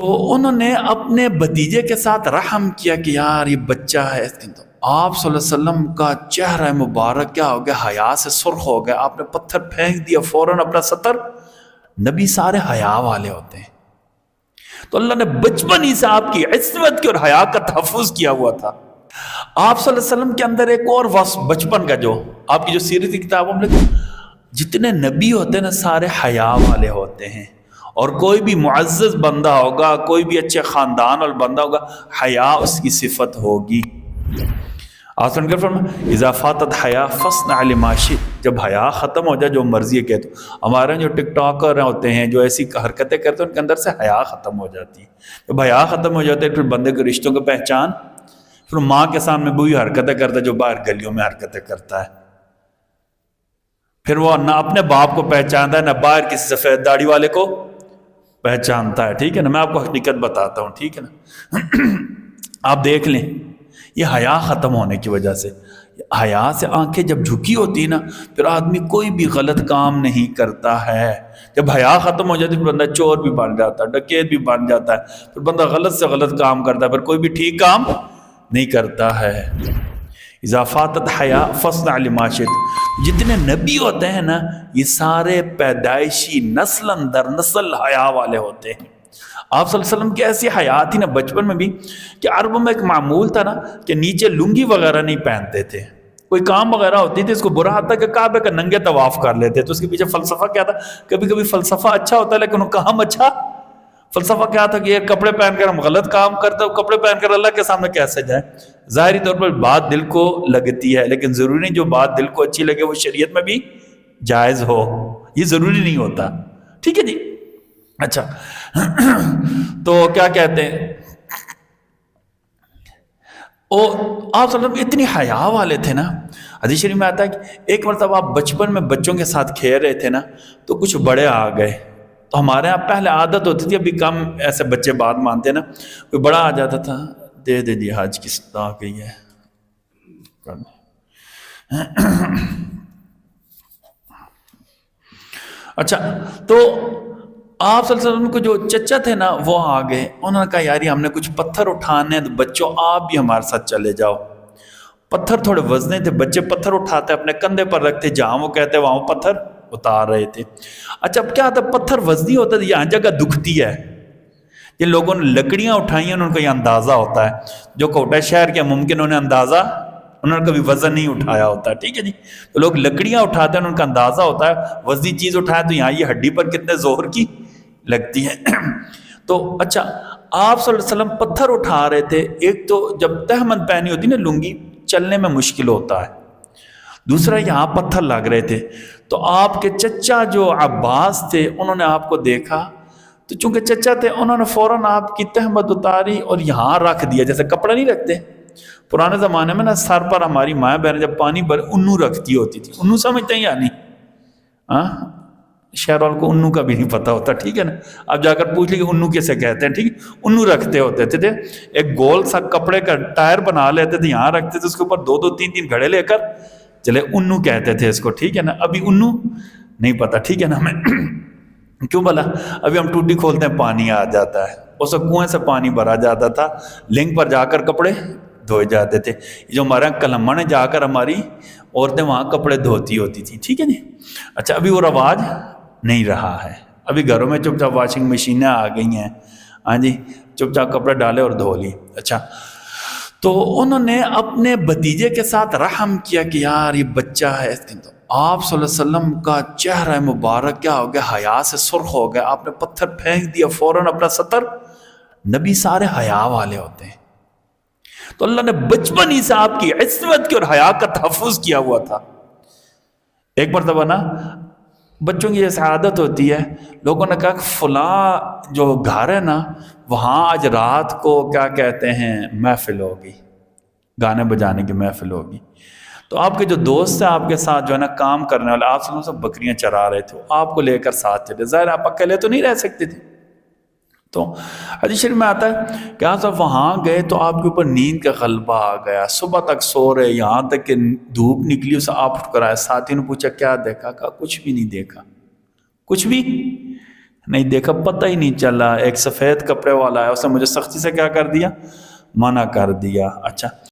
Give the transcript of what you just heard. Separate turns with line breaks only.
تو انہوں نے اپنے بھتیجے کے ساتھ رحم کیا کہ یار یہ بچہ ہے اس کے، تو آپ صلی اللہ علیہ وسلم کا چہرہ مبارک کیا ہو گیا، حیا سے سرخ ہو گیا. آپ نے پتھر پھینک دیا، فوراً اپنا ستر. نبی سارے حیا والے ہوتے ہیں، تو اللہ نے بچپن ہی سے آپ کی عصمت کی اور حیا کا تحفظ کیا ہوا تھا. آپ صلی اللہ علیہ وسلم کے اندر ایک اور وصف بچپن کا، جو آپ کی جو سیرت کی کتابوں میں جتنے نبی ہوتے ہیں نا سارے حیا والے ہوتے ہیں. اور کوئی بھی معزز بندہ ہوگا، کوئی بھی اچھے خاندان اور بندہ ہوگا، حیا اس کی صفت ہوگی. آسان کر فرمایا اذا فاتت حیا فاصنع لما شئت، جب حیا ختم ہو جائے جو مرضی ہے کہہ دو. ہمارے جو ٹک ٹاکر ہوتے ہیں، جو ایسی حرکتیں کرتے ہیں، ان کے اندر سے حیا ختم ہو جاتی ہے. جب حیا ختم ہو جاتے ہے پھر بندے کے رشتوں کی پہچان، پھر ماں کے سامنے وہی حرکتیں کرتا ہے جو باہر گلیوں میں حرکتیں کرتا ہے. پھر وہ نہ اپنے باپ کو پہچانتا ہے، نہ باہر کسی سفید داڑھی والے کو پہچانتا ہے. ٹھیک ہے نا، میں آپ کو حقیقت بتاتا ہوں. ٹھیک ہے نا، آپ دیکھ لیں یہ حیا ختم ہونے کی وجہ سے. حیا سے آنکھیں جب جھکی ہوتی نا، پھر آدمی کوئی بھی غلط کام نہیں کرتا ہے. جب حیا ختم ہو جاتی پھر بندہ چور بھی بن جاتا ہے، ڈکیت بھی بن جاتا ہے، پھر بندہ غلط سے غلط کام کرتا ہے، پھر کوئی بھی ٹھیک کام نہیں کرتا ہے. اذا فاتت حیا فاصنع لما شئت. جتنے نبی ہوتے ہیں نا یہ سارے پیدائشی نسل در نسل حیا والے ہوتے ہیں. آپ صلی اللہ علیہ وسلم کی ایسی حیات تھی نا بچپن میں بھی، کہ عربوں میں ایک معمول تھا نا کہ نیچے لنگی وغیرہ نہیں پہنتے تھے. کوئی کام وغیرہ ہوتی تھی اس کو برا آتا کہ کعبے کا ننگے طواف کر لیتے. تو اس کے پیچھے فلسفہ کیا تھا؟ کبھی کبھی فلسفہ اچھا ہوتا ہے لیکن وہ کام اچھا. فلسفہ کیا تھا کہ یہ کپڑے پہن کر ہم غلط کام کرتے ہیں، کپڑے پہن کر اللہ کے سامنے کیسے جائیں. ظاہری طور پر بات دل کو لگتی ہے، لیکن ضروری نہیں جو بات دل کو اچھی لگے وہ شریعت میں بھی جائز ہو، یہ ضروری نہیں ہوتا. ٹھیک ہے جی. اچھا تو کیا کہتے ہیں، آپ صلی اللہ علیہ وسلم اتنی حیا والے تھے نا. حدیث شریف میں آتا ہے کہ ایک مرتبہ آپ بچپن میں بچوں کے ساتھ کھیل رہے تھے نا، تو کچھ بڑے آ گئے. تو ہمارے یہاں پہلے عادت ہوتی تھی، ابھی کم ایسے بچے بات مانتے نا، کوئی بڑا آ جاتا تھا، دے دے جی حج کی صدا آ گئی ہے. اچھا تو آپ صلی اللہ علیہ وسلم کو جو چچا تھے نا وہ آ گئے. انہوں نے کہا یاری ہم نے کچھ پتھر اٹھانے ہیں، تو بچوں آپ بھی ہمارے ساتھ چلے جاؤ. پتھر تھوڑے وزنے تھے، بچے پتھر اٹھاتے اپنے کندھے پر رکھتے، جہاں وہ کہتے وہاں وہ پتھر اتار رہے تھے. اچھا اب کیا تھا، پتھر وزنی ہوتا ہے، یہاں جگہ دکھتی ہے. جن لوگوں نے لکڑیاں اٹھائی ہیں ان کو یہ اندازہ ہوتا ہے، جو کوٹہ شہر کے ممکن انہیں اندازہ، انہوں نے کبھی وزن نہیں اٹھایا ہوتا. ٹھیک ہے جی. تو لوگ لکڑیاں اٹھاتے ہیں، ان کا اندازہ ہوتا ہے وزنی چیز اٹھائے تو یہاں یہ ہڈی پر کتنے زور کی لگتی ہے. تو اچھا آپ صلی اللہ علیہ وسلم پتھر اٹھا رہے تھے. ایک تو جب تہمت پہنی ہوتی نا لنگی، چلنے میں مشکل ہوتا ہے. دوسرا یہاں پتھر لگ رہے تھے. تو آپ کے چچا جو عباس تھے انہوں نے آپ کو دیکھا، تو چونکہ چچا تھے انہوں نے فوراً آپ کی تہمت اتاری اور یہاں رکھ دیا، جیسے کپڑا نہیں رکھتے پرانے زمانے میں نا، سر پر ہماری ماں بہن جب پانی بھر انو رکھتی ہوتی تھی. انو سمجھتے ہیں یا نہیں؟ ہاں شہر والوں کو انو کا بھی نہیں پتا ہوتا. ٹھیک ہے نا، اب جا کر پوچھ لیں کہ انو کیسے کہتے ہیں. ٹھیک ہے، انو رکھتے ہوتے تھے، ایک گول سا کپڑے کا ٹائر بنا لیتے تھے، یہاں رکھتے تھے، اس کے اوپر دو دو تین تین گھڑے لے کر چلے، انو کہتے تھے اس کو. ٹھیک ہے نا، ابھی انو نہیں پتا. ٹھیک ہے نا، ہمیں کیوں بلا ابھی ہم ٹوٹی کھولتے ہیں پانی آ جاتا ہے، اس کنویں سے پانی بھرا جاتا تھا، لنک پر جا کر کپڑے دھوئے جاتے تھے. جو ہمارے یہاں کلمہ نے جا کر ہماری عورتیں وہاں کپڑے دھوتی ہوتی تھی. ٹھیک ہے جی. اچھا ابھی وہ رواج نہیں رہا ہے، ابھی گھروں میں چپ چاپ واشنگ مشینیں آ گئی ہیں. ہاں جی، چپ چاپ کپڑے ڈالے اور دھو لی. اچھا تو انہوں نے اپنے بھتیجے کے ساتھ رحم کیا کہ یار یہ بچہ ہے اس کے. تو آپ صلی اللہ علیہ وسلم کا چہرہ مبارک کیا ہو گیا، حیا سے سرخ ہو گیا. آپ نے پتھر پھینک دیا، فوراً اپنا ستر. نبی سارے حیا والے ہوتے ہیں، تو اللہ نے بچپن ہی سے آپ کی عصمت کی اور حیا کا تحفظ کیا ہوا تھا. ایک مرتبہ نا بچوں کی جیسے عادت ہوتی ہے، لوگوں نے کہا کہ فلاں جو گھر ہے نا وہاں آج رات کو کیا کہتے ہیں محفل ہوگی، گانے بجانے کی محفل ہوگی. تو آپ کے جو دوست ہیں آپ کے ساتھ جو ہے نا کام کرنے والے، آپ سے بکریاں چرا رہے تھے، آپ کو لے کر ساتھ چلے. ظاہر آپ اکیلے تو نہیں رہ سکتے تھے. تو حدیث شریف میں آتا ہے کہ آپ صاحب وہاں گئے تو آپ کے اوپر نیند کا غلبہ آ گیا، صبح تک سو رہے، یہاں تک کہ دھوپ نکلی اسے آپ اٹھ کر آئے. ساتھی نے پوچھا کیا دیکھا؟ کہا کچھ بھی نہیں دیکھا. کچھ بھی نہیں دیکھا، پتہ ہی نہیں چلا، ایک سفید کپڑے والا ہے، اس نے مجھے سختی سے کیا کر دیا، منع کر دیا۔ اچھا